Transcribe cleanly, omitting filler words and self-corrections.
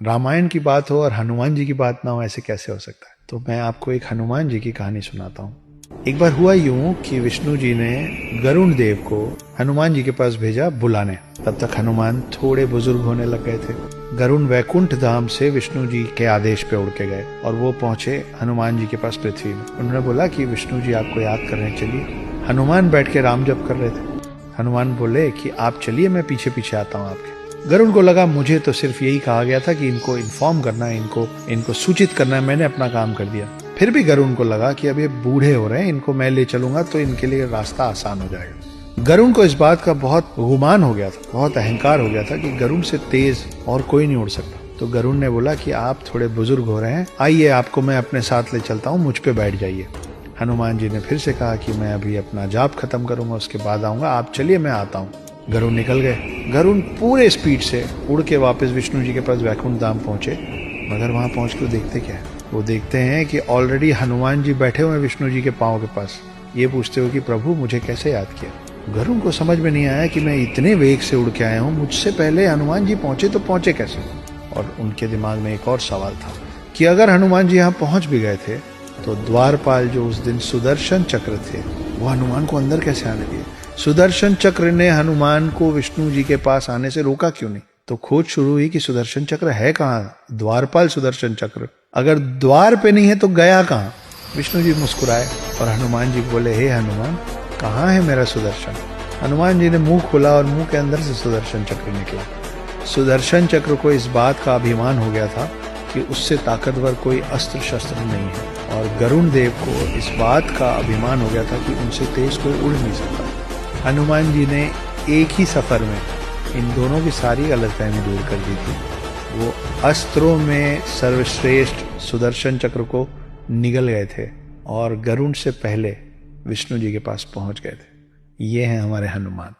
रामायण की बात हो और हनुमान जी की बात ना हो, ऐसे कैसे हो सकता है। तो मैं आपको एक हनुमान जी की कहानी सुनाता हूँ। एक बार हुआ यूं कि विष्णु जी ने गरुण देव को हनुमान जी के पास भेजा बुलाने। तब तक हनुमान थोड़े बुजुर्ग होने लग गए थे। गरुण वैकुंठ धाम से विष्णु जी के आदेश पे उड़ के गए और वो पहुंचे हनुमान जी के पास पृथ्वी में। उन्होंने बोला कि विष्णु जी आपको याद कर रहे हैं, चलिए। हनुमान बैठ के राम जप कर रहे थे। हनुमान बोले कि आप चलिए, मैं पीछे पीछे आता हूँ आपके। गरुण को लगा मुझे तो सिर्फ यही कहा गया था कि इनको इन्फॉर्म करना है, इनको सूचित करना है, मैंने अपना काम कर दिया। फिर भी गरुण को लगा कि अब ये बूढ़े हो रहे हैं, इनको मैं ले चलूंगा तो इनके लिए रास्ता आसान हो जाएगा। गरुण को इस बात का बहुत गुमान हो गया था, बहुत अहंकार हो गया था कि गरुण से तेज और कोई नहीं उड़ सकता। तो गरुण ने बोला कि आप थोड़े बुजुर्ग हो रहे हैं, आइए आपको मैं अपने साथ ले चलता हूँ, मुझ पे बैठ जाइए। हनुमान जी ने फिर से कहा कि मैं अभी अपना जाप खत्म करूंगा, उसके बाद आऊंगा, आप चलिए मैं आता हूँ। गरुण निकल गए। गरुण पूरे स्पीड से उड़ के वापस विष्णु जी के पास वैकुंठ धाम पहुंचे। मगर वहां पहुंच के देखते क्या है, वो देखते हैं कि ऑलरेडी हनुमान जी बैठे हुए हैं विष्णु जी के पांव के पास। ये पूछते हो कि प्रभु मुझे कैसे याद किया। गरुण को समझ में नहीं आया कि मैं इतने वेग से उड़ के आया हूँ, मुझसे पहले हनुमान जी पहुंचे तो पहुंचे कैसे। और उनके दिमाग में एक और सवाल था कि अगर हनुमान जी यहाँ पहुंच भी गए थे तो द्वारपाल जो उस दिन सुदर्शन चक्र थे वो हनुमान को अंदर कैसे आने दिए। सुदर्शन चक्र ने हनुमान को विष्णु जी के पास आने से रोका क्यों नहीं। तो खोज शुरू हुई कि सुदर्शन चक्र है कहाँ, द्वारपाल सुदर्शन चक्र अगर द्वार पे नहीं है तो गया कहाँ। विष्णु जी मुस्कुराए और हनुमान जी बोले, हे हनुमान, कहाँ है मेरा सुदर्शन। हनुमान जी ने मुंह खोला और मुंह के अंदर से सुदर्शन चक्र निकला। सुदर्शन चक्र को इस बात का अभिमान हो गया था कि उससे ताकतवर कोई अस्त्र शस्त्र नहीं है, और गरुण देव को इस बात का अभिमान हो गया था कि उनसे तेज कोई उड़ नहीं सकता। हनुमान जी ने एक ही सफर में इन दोनों की सारी गलतफहमी दूर कर दी थी। वो अस्त्रों में सर्वश्रेष्ठ सुदर्शन चक्र को निगल गए थे और गरुण से पहले विष्णु जी के पास पहुंच गए थे। ये हैं हमारे हनुमान।